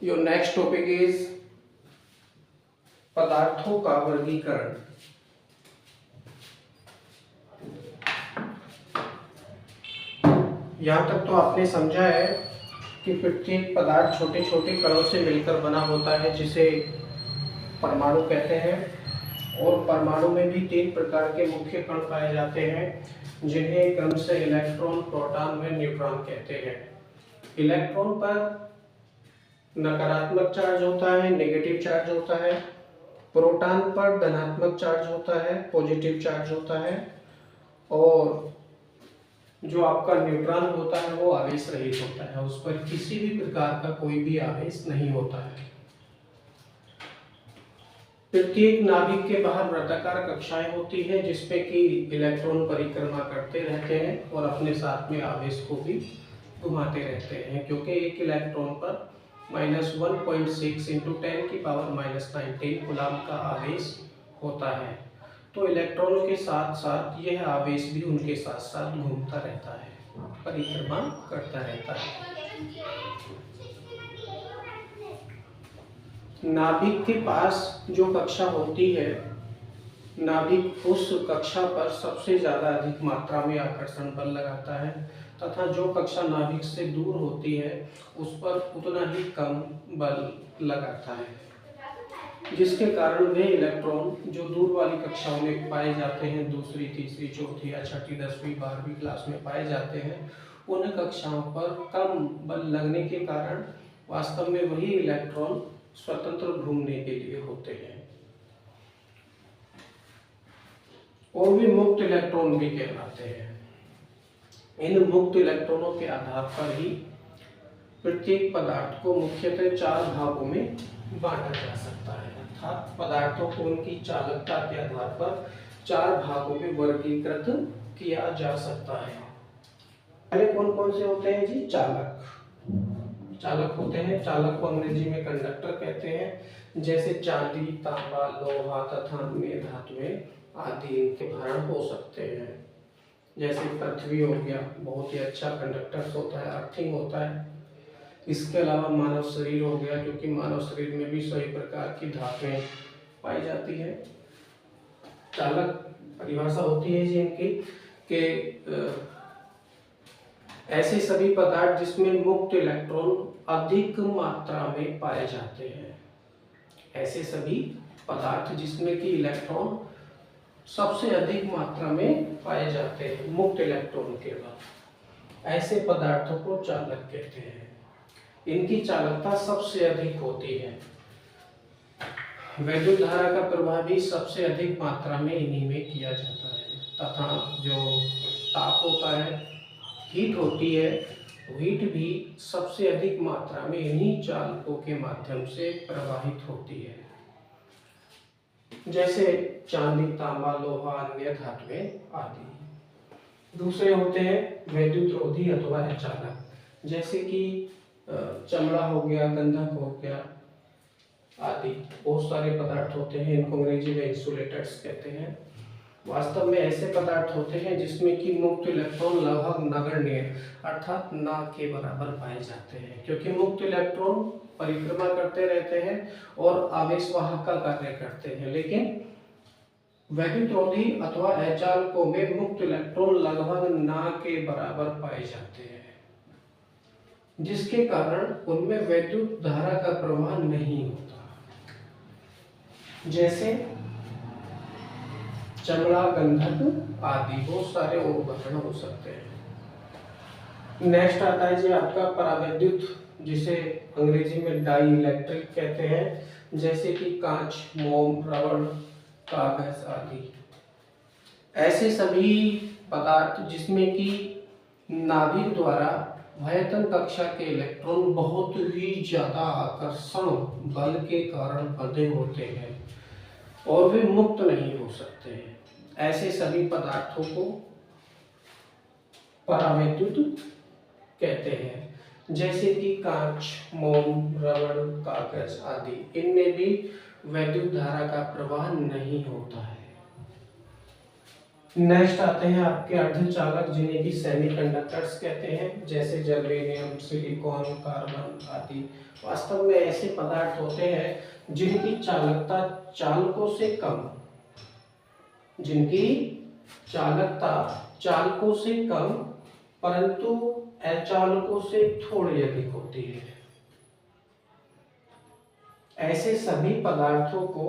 Your next topic is पदार्थों का वर्गीकरण। यहाँ तक तो आपने समझा है कि प्रत्येक पदार्थ छोटे छोटे कणों से मिलकर बना होता है जिसे परमाणु कहते हैं। और परमाणु में भी 3 प्रकार के मुख्य कण पाए जाते हैं जिन्हें क्रम से इलेक्ट्रॉन, प्रोटॉन व न्यूट्रॉन कहते हैं। इलेक्ट्रॉन पर नकारात्मक चार्ज होता है, नेगेटिव चार्ज होता है। प्रोटॉन पर धनात्मक चार्ज होता है, पॉजिटिव चार्ज होता है। और जो आपका न्यूट्रॉन होता है वो आवेश रहित होता है, उस पर किसी भी प्रकार का कोई भी आवेश नहीं होता है। प्रत्येक नाभिक के बाहर वृत्ताकार कक्षाएं होती है जिसपे कि इलेक्ट्रॉन परिक्रमा करते रहते हैं और अपने साथ में आवेश को भी घुमाते रहते हैं, क्योंकि एक इलेक्ट्रॉन पर -1.6 × 10⁻⁻19 कूलम का आवेश होता है। तो इलेक्ट्रॉनों के साथ साथ यह आवेश भी उनके साथ साथ घूमता रहता है, परिक्रमा करता रहता है। नाभिक के पास जो कक्षा होती है, नाभिक उस कक्षा पर सबसे ज्यादा अधिक मात्रा में आकर्षण बल लगाता है तथा जो कक्षा नाभिक से दूर होती है उस पर उतना ही कम बल लगाता है, जिसके कारण वे इलेक्ट्रॉन जो दूर वाली कक्षाओं में पाए जाते हैं, दूसरी, तीसरी, चौथी या छठी, 10वीं, 12वीं क्लास में पाए जाते हैं, उन कक्षाओं पर कम बल लगने के कारण वास्तव में वही इलेक्ट्रॉन स्वतंत्र घूमने के लिए होते हैं और भी मुक्त इलेक्ट्रॉन भी कहलाते हैं। इन मुक्त इलेक्ट्रॉनों के आधार पर ही प्रत्येक पदार्थ को मुख्यतः 4 भागों में बांटा जा सकता है, अर्थात पदार्थों को उनकी चालकता के आधार पर 4 भागों में वर्गीकृत किया जा सकता है। पहले कौन कौन से होते हैं जी? चालक होते हैं। चालक को अंग्रेजी में कंडक्टर कहते हैं। जैसे चांदी, तांबा, लोहा तथा अन्य धातुएं आदि इनके भारण हो सकते हैं। जैसे पृथ्वी हो गया, बहुत ही अच्छा कंडक्टर होता है, अर्थिंग होता है। इसके अलावा मानव शरीर हो गया, क्योंकि मानव शरीर में भी सभी प्रकार की धातुएं पाई जाती है। चालक परिभाषा होती है जी इनकी कि ऐसे सभी पदार्थ जिसमें मुक्त इलेक्ट्रॉन अधिक मात्रा में पाए जाते हैं। ऐसे सभी पदार्थ जिसमें कि इलेक्ट्रॉन सबसे अधिक मात्रा में पाए जाते हैं मुक्त इलेक्ट्रॉन के बाद, ऐसे पदार्थों को चालक कहते हैं। इनकी चालकता सबसे अधिक होती है। वैद्युत धारा का प्रवाह भी सबसे अधिक मात्रा में इन्हीं में किया जाता है तथा जो ताप होता है, हीट होती है, हीट भी सबसे अधिक मात्रा में इन्हीं चालकों के माध्यम से प्रवाहित होती है। जैसे चांदी, तांबा, लोहा, अन्य धातुएं आदि। दूसरे होते हैं वैद्युत रोधी अथवा अचालक, जैसे कि चमड़ा हो गया, गंधक हो गया आदि। बहुत सारे पदार्थ होते हैं, इनको अंग्रेजी में इंसुलेटर्स कहते हैं। वास्तव में ऐसे पदार्थ होते हैं जिसमें कि मुक्त इलेक्ट्रॉन लगभग नगण्य अर्थात ना के बराबर पाए जाते हैं, क्योंकि मुक्त इलेक्ट्रॉन परिक्रमा करते रहते हैं और आवेशवाहक का कार्य करते हैं। लेकिन वैद्युत रोधी अथवा अचालकों में मुक्त इलेक्ट्रॉन लगभग ना के बराबर पाए जाते हैं, जिसके कारण उनमें वैद्युत धारा का प्रवाह नहीं होता। जैसे चमड़ा, गंधक आदि बहुत सारे और उदाहरण हो सकते हैं। नेक्स्ट आता है जी आपका परावैद्युत, जिसे अंग्रेजी में डाई इलेक्ट्रिक कहते हैं, जैसे कि कांच, मोम, रबड़, कागज आदि। ऐसे सभी पदार्थ जिसमें कि नाभिक द्वारा वहतन कक्षा के इलेक्ट्रॉन बहुत ही ज्यादा आकर्षण बल के कारण बंधे होते हैं और वे मुक्त नहीं हो सकते हैं, ऐसे सभी पदार्थों को परावैद्युत कहते हैं। जैसे कि कांच, मोम, रबड़, कागज आदि, इनमें भी वैद्युत धारा का प्रवाह नहीं होता है। नेक्स्ट आते हैं आपके अर्धचालक जिन्हें कि सेमीकंडक्टर्स कहते हैं, जैसे जर्मेनियम, सिलिकॉन, कार्बन आदि। वास्तव में ऐसे पदार्थ होते हैं जिनकी चालकता चालकों से कम, जिनकी चालकता चालकों से कम परंतु अचालकों से थोड़ी अधिक होती है। ऐसे सभी पदार्थों को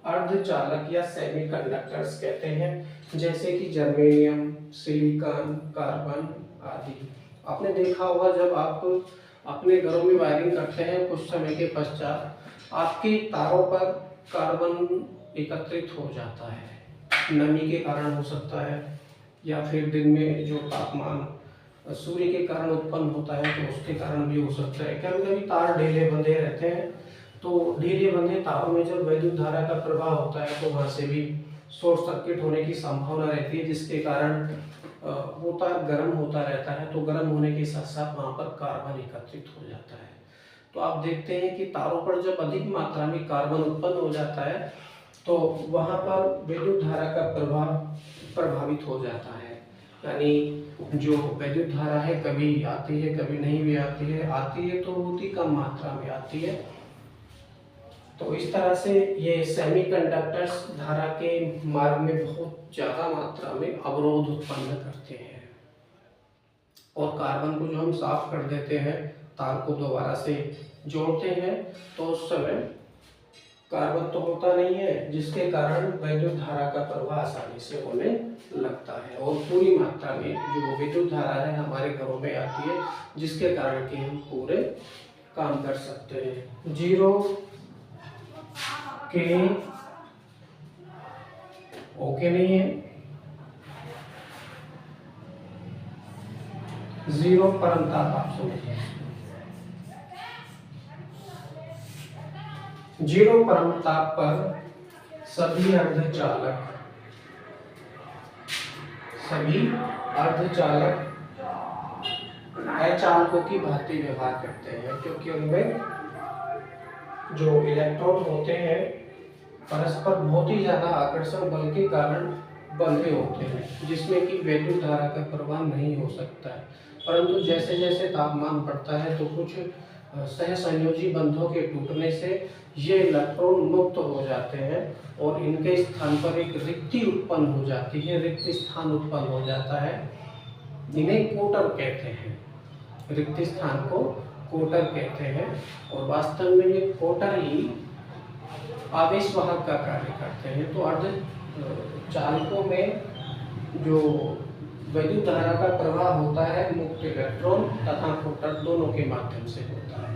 अर्धचालक या सेमीकंडक्टर्स कहते हैं, जैसे कि जर्मेनियम, सिलिकॉन, कार्बन आदि। आपने देखा होगा जब आप अपने घरों में वायरिंग करते हैं, कुछ समय के पश्चात आपके तारों पर कार्बन एकत्रित हो जाता है। नमी के कारण हो सकता है या फिर दिन में जो तापमान सूर्य के कारण उत्पन्न होता है तो उसके कारण भी हो सकता है। कभी कभी तार ढीले बंधे रहते हैं, तो ढीले बंधे तारों में जब विद्युत धारा का प्रवाह होता है तो वहां से भी शॉर्ट सर्किट होने की संभावना रहती है, जिसके कारण वो तार गर्म होता रहता है। तो गर्म होने के साथ साथ वहां पर कार्बन एकत्रित हो जाता है। तो आप देखते हैं कि तारों पर जब अधिक मात्रा में कार्बन उत्पन्न हो जाता है तो वहां पर विद्युत धारा का प्रवाह प्रभावित हो जाता है। यानी जो विद्युत धारा है कभी आती है कभी नहीं भी आती है, आती है तो बहुत ही कम मात्रा में आती है। तो इस तरह से ये सेमीकंडक्टर्स धारा के मार्ग में बहुत ज्यादा मात्रा में अवरोध उत्पन्न करते हैं। और कार्बन को जो हम साफ कर देते हैं, तार को दोबारा से जोड़ते हैं, तो उस समय कार्बन तो होता नहीं है, जिसके कारण विद्युत धारा का प्रवाह आसानी से होने लगता है और पूरी मात्रा में जो विद्युत धारा है हमारे घरों में आती है, जिसके कारण कि हम पूरे काम कर सकते हैं। जीरो के ओके नहीं है, जीरो परमताप आप समझिए। जीरो परमताप पर सभी अर्धचालक अचालकों की भांति व्यवहार करते हैं, क्योंकि उनमें जो इलेक्ट्रॉन होते हैं परस्पर बहुत ही ज्यादा आकर्षण बल के कारण बंधे होते हैं, जिसमें कि विद्युत धारा का प्रवाह नहीं हो सकता है। परंतु जैसे जैसे तापमान बढ़ता है तो कुछ सहसंयोजी बंधों के टूटने से ये इलेक्ट्रॉन मुक्त हो जाते हैं और इनके स्थान पर एक रिक्ति उत्पन्न हो जाती है, रिक्त स्थान उत्पन्न हो जाता है। इन्हें कोटर कहते हैं, रिक्त स्थान को कोटर कहते हैं। और वास्तव में ये कोटर ही आवेश वाहक का कार्य करते हैं। तो अर्धचालकों में जो विद्युत धारा का प्रवाह होता है मुक्त इलेक्ट्रॉन तथा कोटर दोनों के माध्यम से होता है।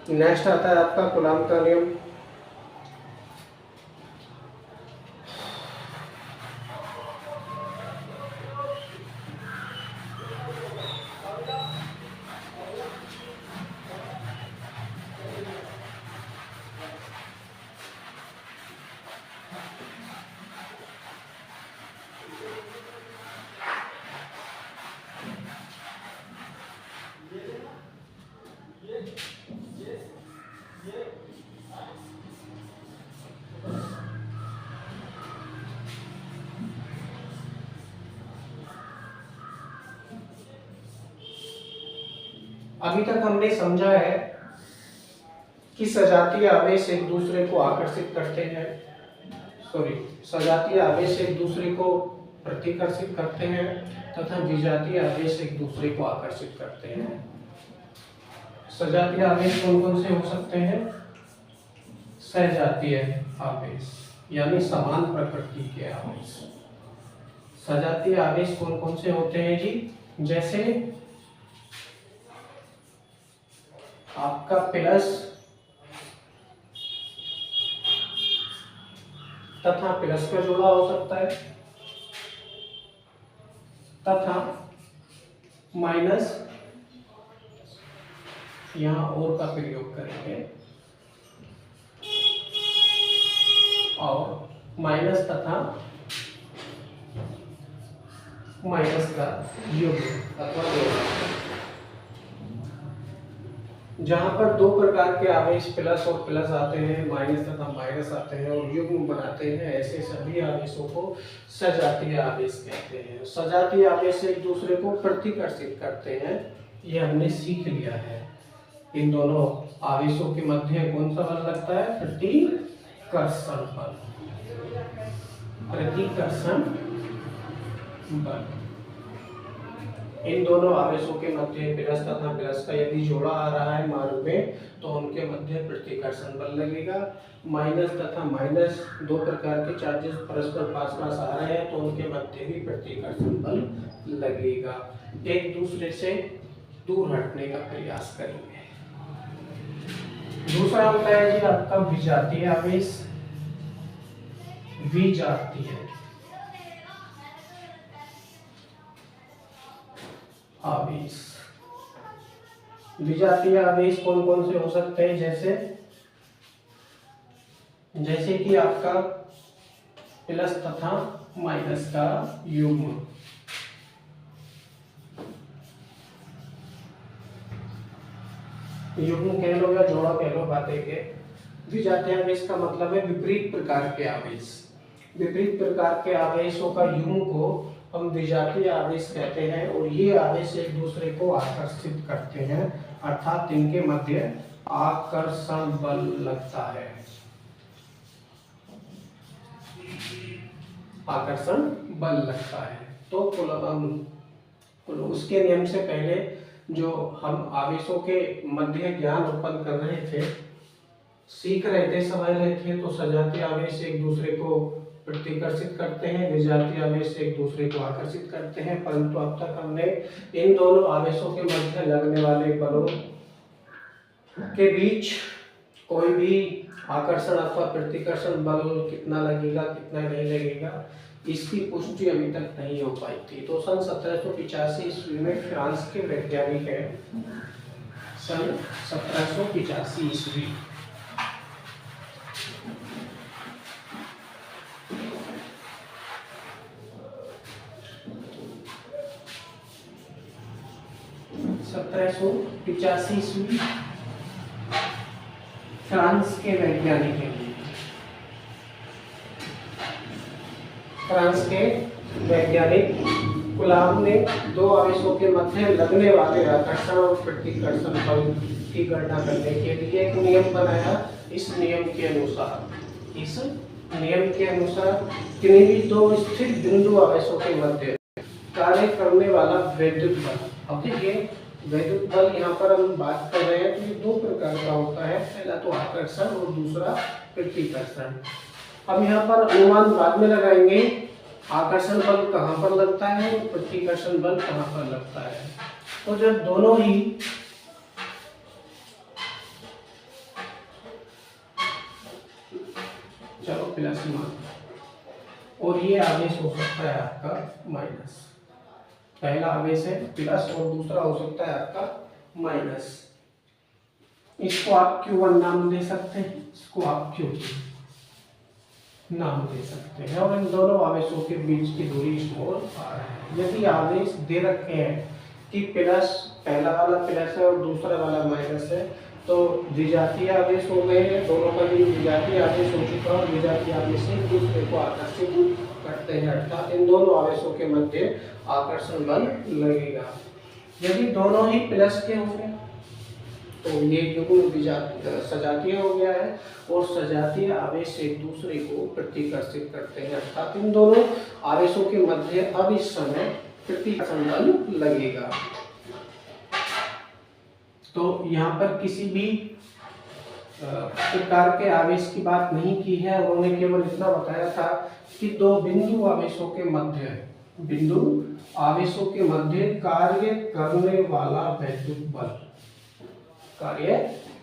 नेक्स्ट आता है आपका कूलॉम का नियम। अभी तक हमने समझा है कि सजातीय आवेश एक दूसरे को आकर्षित करते हैं, सजातीय आवेश एक दूसरे को प्रतिकर्षित करते हैं तथा विजातीय आवेश एक दूसरे को आकर्षित करते हैं। सजातीय आवेश कौन कौन से हो सकते हैं? सजातीय आवेश यानी समान प्रकृति के आवेश। सजातीय आवेश कौन कौन से होते हैं जी? जैसे आपका प्लस तथा प्लस का जोड़ा हो सकता है तथा माइनस, यहां और का प्रयोग करेंगे, और माइनस तथा माइनस का योग अथवा जोड़। जहाँ पर दो प्रकार के आवेश प्लस और प्लस आते हैं, माइनस तथा माइनस आते हैं और युग्म बनाते हैं, ऐसे सभी आवेशों को सजातीय आवेश कहते हैं। सजातीय आवेश एक दूसरे को प्रतिकर्षित करते हैं, ये हमने सीख लिया है। इन दोनों आवेशों के मध्य कौन सा बल लगता है? प्रतिकर्षण बल। प्रतिकर्षण बल। इन दोनों आवेशों के मध्य प्लस तथा प्लस का यदि जोड़ा आ रहा है मान में, तो उनके मध्य प्रतिकर्षण बल लगेगा। माइनस तथा माइनस दो प्रकार के चार्जेस परस्पर पास पास आ रहे हैं, तो उनके मध्य भी प्रतिकर्षण बल लगेगा। एक दूसरे से दूर हटने का प्रयास करेंगे। दूसरा होता है जी आपका विजातीय आवेश। विजातीय आवेश। विजातीय आवेश कौन कौन से हो सकते हैं? जैसे कि आपका प्लस तथा माइनस का युग्म। युग्म कह लो या जोड़ा कह लो, बात एक है। विजातीय आवेश का मतलब है विपरीत प्रकार के आवेश। विपरीत प्रकार के आवेशों का युग्म को हम विजातीय आवेश कहते हैं और ये आवेश एक दूसरे को आकर्षित करते हैं, अर्थात इनके मध्य आकर्षण बल लगता है। आकर्षण बल लगता है। तो उसके नियम से पहले जो हम आवेशों के मध्य ज्ञान उत्पन्न कर रहे थे, सीख रहे थे, समझ रहे थे, तो सजातीय आवेश एक दूसरे को प्रतिकर्षित करते हैं, विजातीय आवेश एक दूसरे को आकर्षित करते हैं। परंतु अब तक हमने इन दोनों आवेशों के मध्य लगने वाले बलों के बीच कोई भी आकर्षण अथवा प्रतिकर्षण बल कितना लगेगा कितना नहीं लगेगा, इसकी पुष्टि अभी तक नहीं हो पाई थी। तो सन 1785 ईस्वी में फ्रांस के वैज्ञानिक हैं, सन 1785 ईस्वी ईस्वी फ्रांस के वैज्ञानिक हैं। फ्रांस के वैज्ञानिक कुलाम ने दो आवेशों के मध्य लगने वाले आकर्षण और प्रतिकर्षण बल की गणना करने के लिए एक नियम बनाया। इस नियम के अनुसार किन्हीं भी दो स्थिर बिंदु आवेशों के मध्य कार्य करने वाला वैद्युत बल। अब देखिए वैद्युत बल यहाँ पर हम बात कर रहे हैं तो ये दो प्रकार का होता है, पहला तो आकर्षण और दूसरा प्रतिकर्षण। हम यहाँ पर अनुमान बाद में लगाएंगे, आकर्षण बल कहाँ पर लगता है और प्रतिकर्षण बल कहाँ पर लगता है। तो जब दोनों ही प्लस मान और ये आवेश हो सकता है आपका माइनस। पहला आवेश है प्लस और दूसरा हो सकता है आपका माइनस। इसको आप Q1 नाम दे सकते हैं, इसको आप Q2 नाम दे सकते हैं और इन दोनों आवेशों के बीच की दूरी स्मॉल r है। यदि आवेश दे रखे हैं कि प्लस पहला वाला प्लस है और दूसरा वाला माइनस है, तो विजातीय आवेश हो गए हैं, दोनों का भी विजातीय आवेश हो चुका है और विजातीय आवेश एक दूसरे को आकर्षित करते हैं, अर्थात इन दोनों आवेशों के मध्य आकर्षण बल लगेगा। यदि दोनों ही प्लस के होंगे तो ये युग्म सजातीय हो गया है और सजातीय आवेश एक दूसरे को प्रतिकर्षित करते हैं, अर्थात इन दोनों आवेशों के मध्य अब इस समय प्रतिकर्षण बल लगेगा। तो यहाँ पर किसी भी प्रकार के आवेश की बात नहीं की है, उन्होंने केवल इतना बताया था कि दो बिंदु आवेशों के मध्य कार्य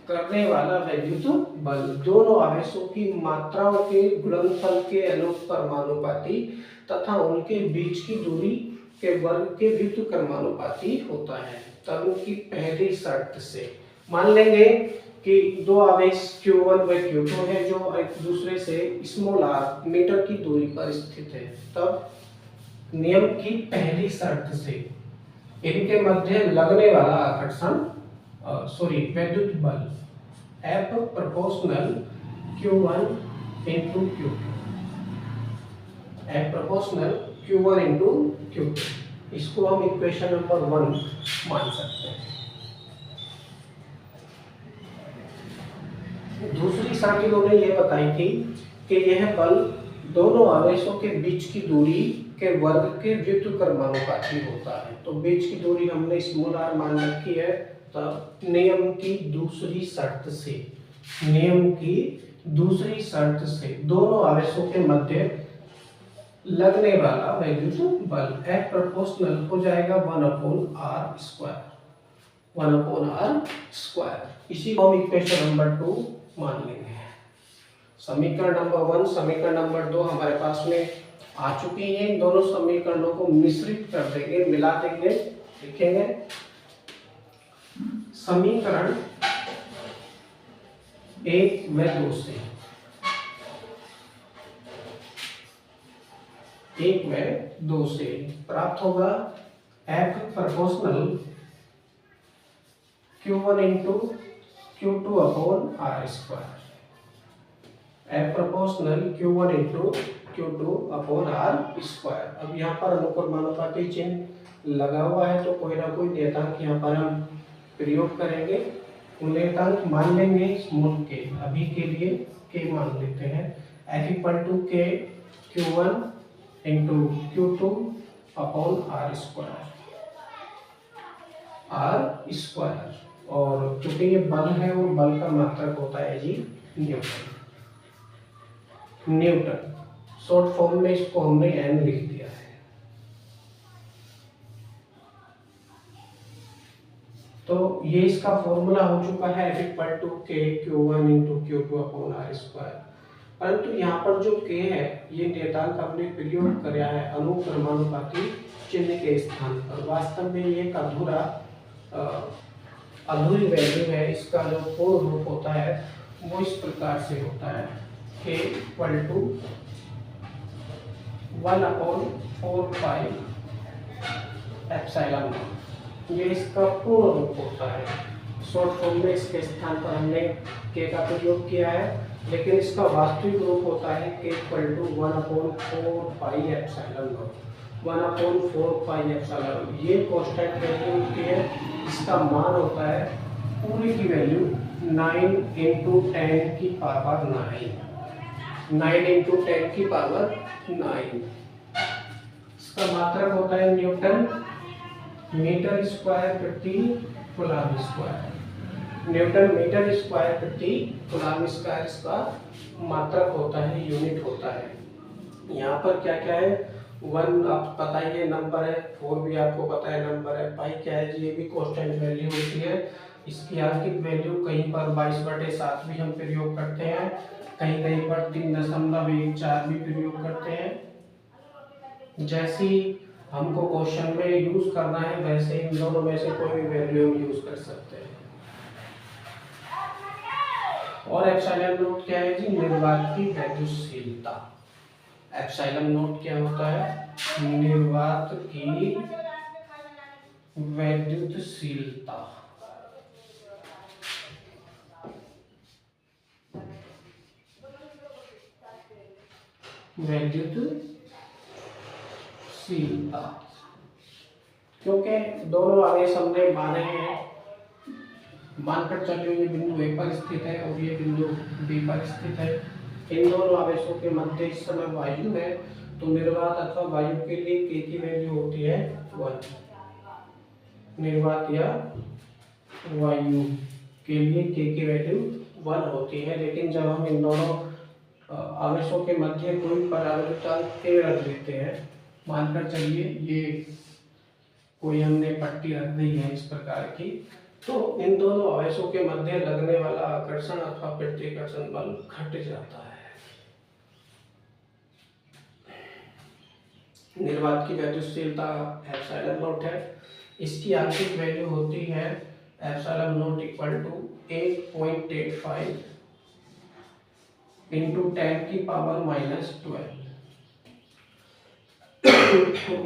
करने वाला वैद्युत बल दोनों आवेशों की मात्राओं के गुणनफल के अनुक्रमानुपाती तथा उनके बीच की दूरी के वर्ग के व्युत्क्रमानुपाती होता है। तब उनकी पहली शर्त से मान लेंगे कि दो आवेश Q1 व Q2 है जो एक दूसरे से स्मॉल r मीटर की दूरी पर स्थित है, तब नियम की पहली शर्त से इनके मध्य लगने वाला आकर्षण वैद्युत बल F proportional Q1 into Q2, F proportional Q1 into Q2, इसको हम इक्वेशन नंबर 1 मान सकते हैं। दूसरी शर्त इन्होंने ये बताई थी कि यह बल दोनों आवेशों के बीच की दूरी के वर्ग के व्युत्क्रमानुपाती होता है। तो बीच की दूरी हमने स्मॉल r मान रखी है। तो नियम की दूसरी शर्त से दोनों आवेशों के मध्य लगने वाला वैद्युत बल F प्रोपोर्शनल हो जाएगा 1/r²। इसी को हम इक्वेशन नंबर 2 मान लेंगे। समीकरण नंबर 1, समीकरण नंबर 2 हमारे पास में आ चुकी हैं। इन दोनों समीकरणों को मिश्रित कर देंगे, मिला देंगे, लिखेंगे समीकरण 1 व 2 से, 1 व 2 से प्राप्त होगा F proportional Q1 into Q2 upon r²। F proportional Q1 into Q2 upon r²। अब यहाँ पर अनुक्रमानुपाती चिन्ह लगा हुआ है, तो कोई ना कोई नियतांक यहाँ पर हम प्रयोग करेंगे। नियतांक मान लेंगे स्मॉल k, अभी के लिए k मान लेते हैं। F equal to k Q1 into Q2 upon r²। और क्योंकि ये बल है और बल का मात्रक होता है जी न्यूटन। शॉर्ट फॉर्म में इसको हमने n लिख दिया है। तो ये इसका फॉर्मूला हो चुका है F equal to k Q1 into Q2 upon r²। परंतु यहाँ पर जो k है ये नियतांक हमने प्रयोग किया है अनुक्रमानुपाती चिन्ह के स्थान पर। वास्तव में ये एक अधूरी वैल्यू है। इसका जो पूर्ण रूप होता है वो इस प्रकार से होता है k equal to 1/4 pi epsilon naught. ये इसका पूर्ण रूप होता है। शॉर्ट फॉर्म में इसके स्थान पर हमने k का प्रयोग किया है, लेकिन इसका वास्तविक रूप होता है k equal to 1/4 pi epsilon naught. 1/4 pi epsilon, ये कांस्टेंट वैल्यू होती है। इसका मान होता है पूरी की वैल्यू 9 इंटू 10 की पावर 9 इंटू 10 की पावर 9। इसका मात्रक होता है न्यूटन मीटर स्क्वायर प्रति coulomb square. Newton metre square प्रति कूलम स्क्वायर इसका मात्रक होता है, यूनिट होता है। यहाँ पर क्या क्या है, 1 आप पता ही है नंबर है, 4 भी आपको पता है नंबर है, पाई क्या है जी, ये भी कांस्टेंट वैल्यू होती है। इसकी आंतरिक वैल्यू कहीं पर 22/7 भी हम प्रयोग करते हैं, कहीं कहीं पर 3.14 भी प्रयोग करते हैं। जैसी हमको क्वेश्चन में यूज करना है वैसे इन दोनों में से कोई भी वैल्यू हम यूज कर सकते हैं। और एप्सिलॉन नॉट क्या है जी, निर्वात की वैद्युतशीलता। एप्सिलॉन नॉट क्या होता है, निर्वात की वैद्युतशीलता। क्योंकि दोनों आवेश हमने माने हैं, मानकर चलिए ये बिंदु A पर स्थित है और ये बिंदु B पर स्थित है। इन दोनों आवेशों के मध्य इस समय वायु है, तो निर्वात अथवा वायु के लिए k की वैल्यू होती है 1। निर्वात या वायु के लिए k की वैल्यू 1 होती है। लेकिन जब हम इन दोनों आवेशों के मध्य कोई परावर्तक k रख देते हैं, मानकर चलिए ये कोई हमने पट्टी रख दी है इस प्रकार की, तो इन दोनों आवेशों के मध्य लगने वाला आकर्षण अथवा प्रतिकर्षण बल घट जाता है। निर्वात की वैद्युतशीलता एप्सिलॉन नॉट है। इसकी आंतरिक वैल्यू होती है epsilon naught equal to 8.85 into 10 की पावर -12।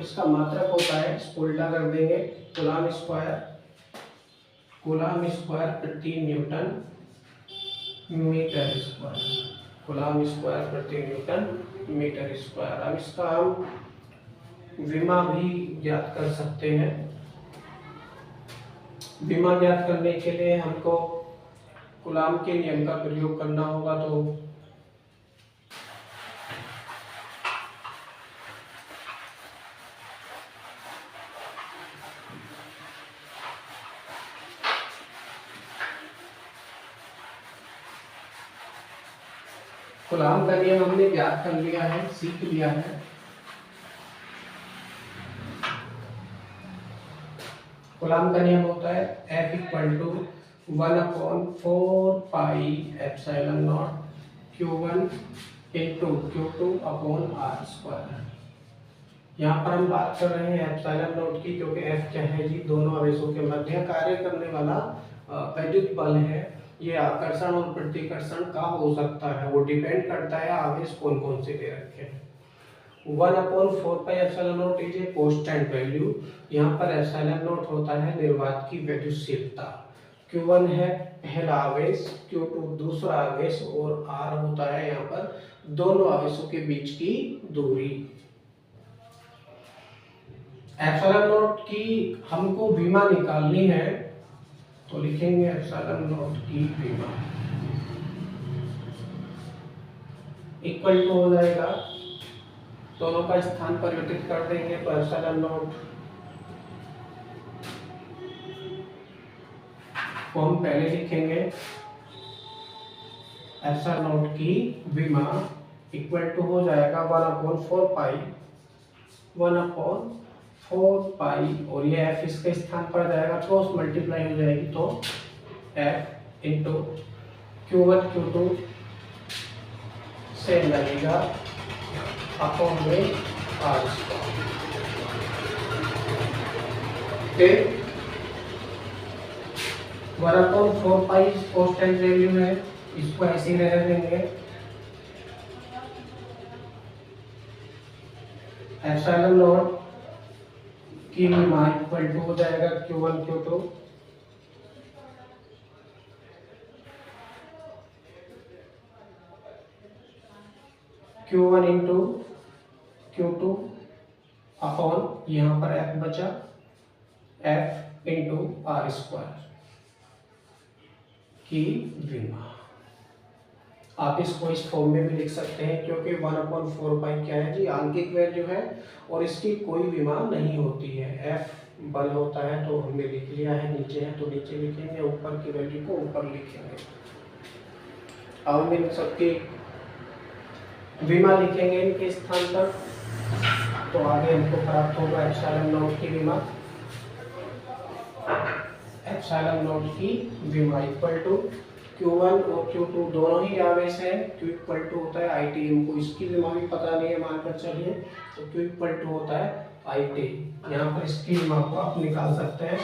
इसका मात्रक होता है, इसको उल्टा कर देंगे, कूलम कूलम स्क्वायर प्रति newton metre square, coulomb square प्रति न्यूटन मीटर स्क्वायर। अब इसका हम विमा भी ज्ञात कर सकते हैं। विमा ज्ञात करने के लिए हमको कूलम के नियम का प्रयोग करना होगा। तो कूलम का नियम हमने ज्ञात कर लिया है, सीख लिया है। कूलम का नियम होता है F = 1/4 pi epsilon not Q1 × Q2/r²। यहाँ पर हम बात कर रहे हैं एप्सिलॉन नॉट की, क्योंकि F क्या है जी, दोनों आवेशों के मध्य कार्य करने वाला वैद्युत बल है। ये आकर्षण और प्रतिकर्षण का हो सकता है, वो डिपेंड करता है आवेश कौन कौन से दे रखे हैं। 1/4 pi epsilon not is a constant value. यहाँ पर एप्सिलॉन नॉट होता है निर्वात की वैद्युतशीलता। Q1 है पहला आवेश, Q2 दूसरा आवेश और R होता है यहाँ पर दोनों आवेशों के बीच की दूरी। एप्सिलॉन नॉट की हमको विमा निकालनी है, तो लिखेंगे एप्सिलॉन नॉट की विमा इक्वल टू हो जाएगा, दोनों का स्थान परिवर्तित कर देंगे तो एप्सिलॉन नॉट को हम पहले लिखेंगे एप्सिलॉन नॉट की विमा इक्वल टू हो जाएगा 1/4 पाई और ये F इसके स्थान पर जाएगा, क्रॉस मल्टीप्लाई हो जाएगी तो F इंटू Q1 Q2 से लगेगा अपॉन में R²। फिर 1/4 पाई कांस्टेंट वैल्यू है, इसको ऐसे ही रह देंगे। एप्सिलॉन नॉट की विमा इक्वल टू हो जाएगा Q1 Q2 Q1 into Q2 upon यहाँ पर F बचा F इंटू R² की विमा। आप इसको इस फॉर्म में भी लिख सकते हैं, क्योंकि 1/4 पाई क्या है जी, आंतरिक वैल्यू है और इसकी कोई विमा नहीं होती है। F बल होता है तो हमने लिख लिया है, नीचे है तो नीचे लिखेंगे, ऊपर की वैल्यू को ऊपर लिखेंगे। अब हम इन सबकी विमा लिखेंगे इनके स्थान पर, तो आगे हमको प्राप्त होगा एप्सिलॉन नॉट की विमा। एप्सिलॉन नॉट की विमा इक्वल टू Q1 और Q2 दोनों ही आवेश है, Q इक्वल टू होता है IT, हमको इसकी विमा भी पता नहीं है मानकर चलिए, तो Q इक्वल टू होता है IT। यहाँ पर इसकी विमा को आप निकाल सकते हैं,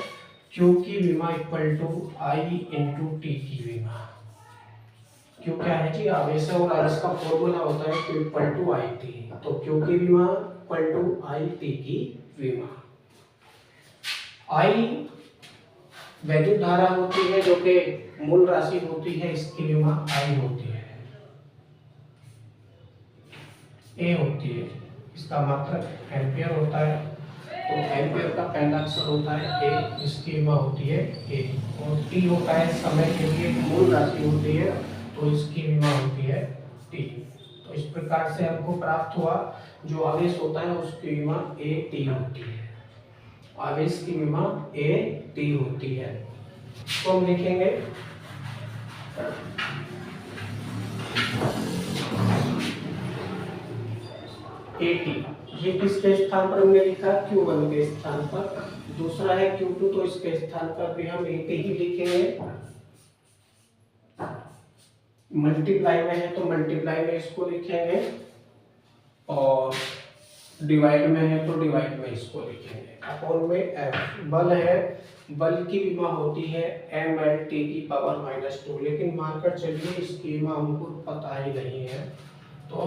Q की विमा equal to I into T की विमा। Q क्या है जी, आवेश है और आवेश का फॉर्मूला होता है Q इक्वल टू IT, तो Q की विमा इक्वल टू IT की विमा। I वैद्युत धारा होती है जो कि मूल राशि होती है, इसकी विमा I होती है, A होती है, इसका मात्रक एम्पियर होता है, तो एम्पियर का पहला अक्षर होता है A, इसकी विमा होती है A, और T होता है समय के लिए मूल राशि होती है, तो इसकी विमा होती है T। तो इस प्रकार से हमको प्राप्त हुआ जो आवेश होता है उसकी विमा AT होती है, आवेश की विमा AT होती है। तो हम लिखेंगे AT, ये किसके स्थान पर हमने लिखा, Q1 के स्थान पर, दूसरा है Q2 तो इसके स्थान पर भी हम AT ही लिखेंगे। मल्टीप्लाई में है तो मल्टीप्लाई में इसको लिखेंगे, और डिवाइड में है तो डिवाइड में इसको लिखेंगे। अपॉन में F बल है, बल की विमा होती है mL/10⁻², लेकिन मानकर चलिए इसकी विमा हमको पता ही नहीं है, तो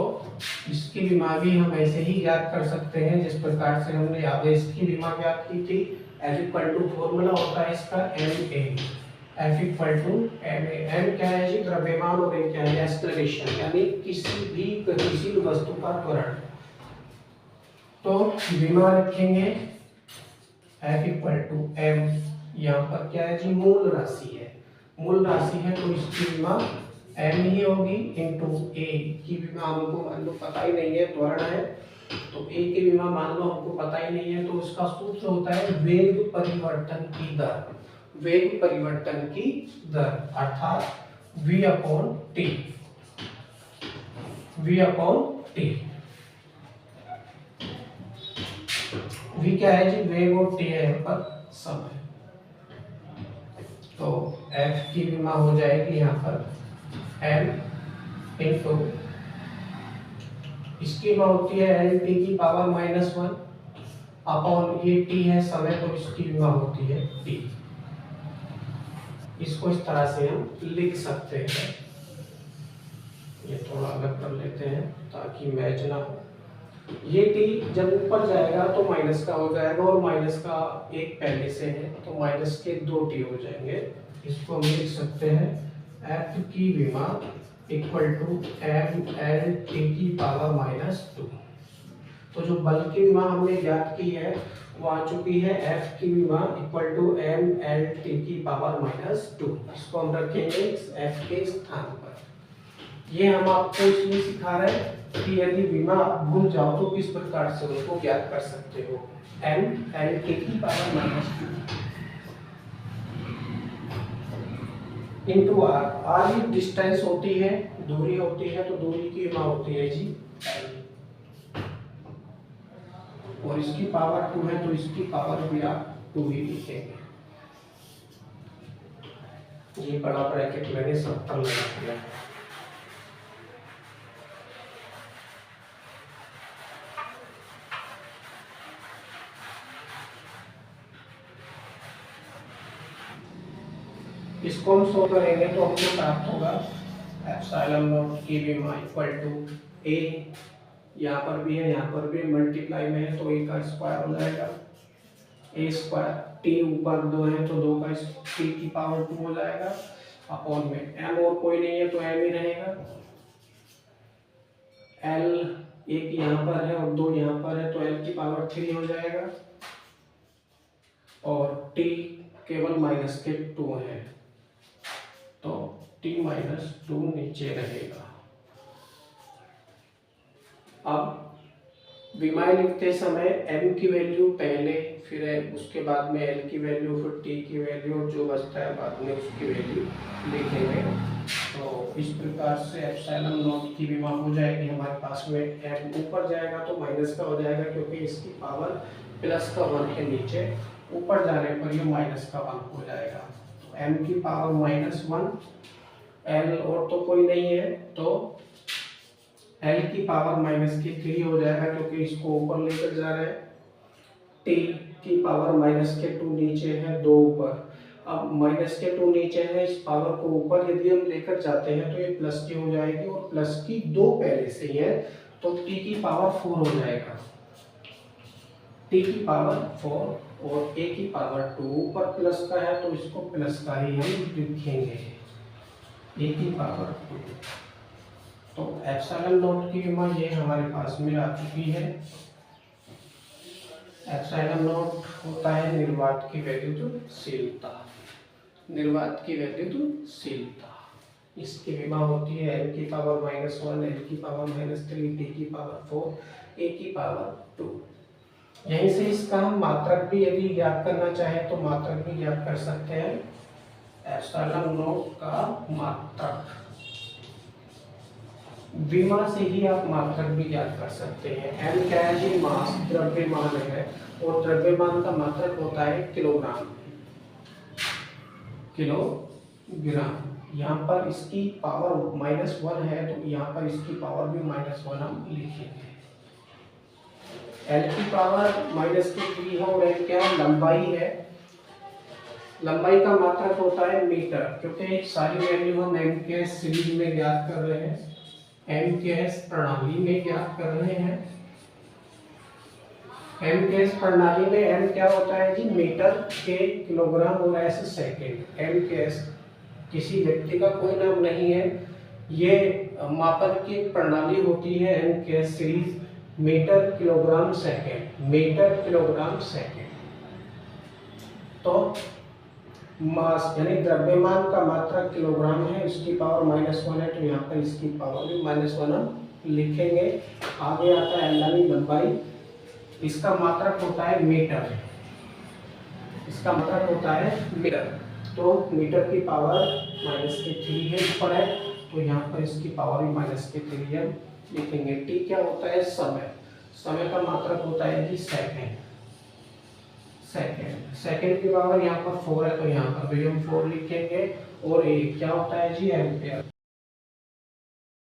इसकी विमा भी हम ऐसे ही ज्ञात कर सकते हैं जिस प्रकार से हमने आवेश की विमा ज्ञात की थी। F इक्वल टू फॉर्मूला होता है इसका MA, F equal to M A. M क्या है जी? द्रव्यमान, और ए क्या है? एक्सेलरेशन, यानी किसी भी गतिशील वस्तु का त्वरण। तो विमा रखेंगे F इक्वल टू एम, यहाँ पर क्या है जी? मूल राशि है, मूल राशि है तो इसकी विमा एम ही होगी इंटू ए की विमा हमको मान लो पता ही नहीं है, त्वरण है तो ए की विमा मान लो हमको पता ही नहीं है, तो उसका सूत्र होता है वेग परिवर्तन की दर, वेग परिवर्तन की दर अर्थात v upon T, v upon T. v क्या है जी? वेग, और t है यहाँ पर समय। तो f की विमा हो जाएगी यहाँ पर m इंटू, इसकी विमा होती है एल टी की पावर -1 अपॉन ये t है समय, तो इसकी विमा होती है t। इसको इस तरह से हम लिख सकते हैं, ये थोड़ा अलग कर लेते हैं ताकि मैच ना हो। ये t जब ऊपर जाएगा तो माइनस का हो जाएगा, और माइनस का एक पहले से है तो माइनस के 2t हो जाएंगे। इसको हम लिख सकते हैं f की विमा equal to M L T की पावर -2। तो जो बल की विमा हमने ज्ञात की है वो आ चुकी है f की विमा equal to M L T की पावर -2। इसको हम रखेंगे f के स्थान पर। ये हम आपको इसलिए सिखा रहे हैं कि यदि विमा आप भूल जाओ तो किस प्रकार से उसको ज्ञात कर सकते हो। एम एल टी की पावर -2 इंटू आर। आर ही डिस्टेंस होती है, दूरी होती है, तो दूरी की विमा होती है जी एल, और इसकी पावर 2 है तो इसकी पावर भी आप 2 ही लिखेंगे। ये बड़ा ब्रैकेट मैंने 70 लगा दिया। इसको हम सॉल्व करेंगे तो हमको प्राप्त होगा एप्सिलॉन नॉट की विमा इक्वल टू ए, यहाँ पर भी है यहाँ पर भी मल्टीप्लाई में है तो ए का स्क्वायर हो जाएगा, ए स्क्वायर, टी ऊपर 2 है तो 2 का टी की पावर 2 हो जाएगा, अपॉन में एम और कोई नहीं है तो एम ही रहेगा, एल एक यहाँ पर है और 2 यहाँ पर है तो एल की पावर 3 हो जाएगा, और टी केवल माइनस के 2 है तो t -2 नीचे रहेगा। अब विमाएं लिखते समय m की वैल्यू पहले, फिर उसके बाद में l की वैल्यू, फिर t की वैल्यू, और जो बचता है बाद में उसकी वैल्यू लिखेंगे। तो इस प्रकार से एप्सिलॉन नॉट की विमा हो जाएगी हमारे पास में। m ऊपर जाएगा तो माइनस का हो जाएगा क्योंकि इसकी पावर प्लस का 1 है नीचे, ऊपर जाने पर ये माइनस का 1 हो जाएगा। तो m की पावर -1, l और तो कोई नहीं है तो l की पावर -3 हो जाएगा क्योंकि इसको ऊपर लेकर जा रहे हैं, t की पावर -2 नीचे है, 2 ऊपर। अब -2 नीचे है, इस पावर को ऊपर यदि हम लेकर जाते हैं तो ये प्लस की हो जाएगी, और प्लस की 2 पहले से ही है तो t की पावर 4 हो जाएगा, t की पावर 4, और a की पावर 2, ऊपर प्लस का है तो इसको प्लस का ही हम लिखेंगे, a की पावर 2। तो एप्सिलॉन नॉट की विमा ये हमारे पास में आ चुकी है। एप्सिलॉन नॉट होता है निर्वात की वैद्युतशीलता, निर्वात की वैद्युतशीलता। इसकी विमा होती है l की पावर -1, l की पावर -3, t की पावर 4, a की पावर 2। यहीं से इसका हम मात्रक भी यदि ज्ञात करना चाहें तो मात्रक भी ज्ञात कर सकते हैं। एप्सिलॉन नॉट का मात्रक, विमा से ही आप मात्रक भी ज्ञात कर सकते हैं। m क्या है जी? मास, द्रव्यमान है, और द्रव्यमान का मात्रक होता है किलोग्राम, किलोग्राम। यहाँ पर इसकी पावर -1 है तो यहाँ पर इसकी पावर भी -1 हम लिखेंगे। l की पावर -3 है, और l क्या है? लंबाई है, लंबाई का मात्रक होता है मीटर, क्योंकि सारी वैल्यू हम m के सीरीज में ज्ञात कर रहे हैं, m के प्रणाली में ज्ञात कर रहे हैं। एम के एस प्रणाली में एम क्या होता है जी, मीटर के किलोग्राम और S second. M K S किसी व्यक्ति का कोई नाम नहीं है, ये मापन की प्रणाली होती है। M K S series metre kilogram second, metre kilogram second. तो मास यानी द्रव्यमान का मात्रक किलोग्राम है, इसकी पावर -1 है, तो यहाँ पर इसकी पावर भी -1 हम लिखेंगे। आगे आता है यानी लंबाई, इसका मात्रक होता है मीटर, इसका मात्रक होता है मीटर, तो मीटर की पावर -3 है ऊपर है, तो यहाँ पर इसकी पावर भी -3 हम लिखेंगे। टी क्या होता है, समय, समय का मात्रक होता है जी सेकेंड, सेकेंड, सेकेंड की पावर यहाँ पर 4 है, तो यहाँ पर भी हम 4 लिखेंगे। और ए क्या होता है जी, एम्पियर।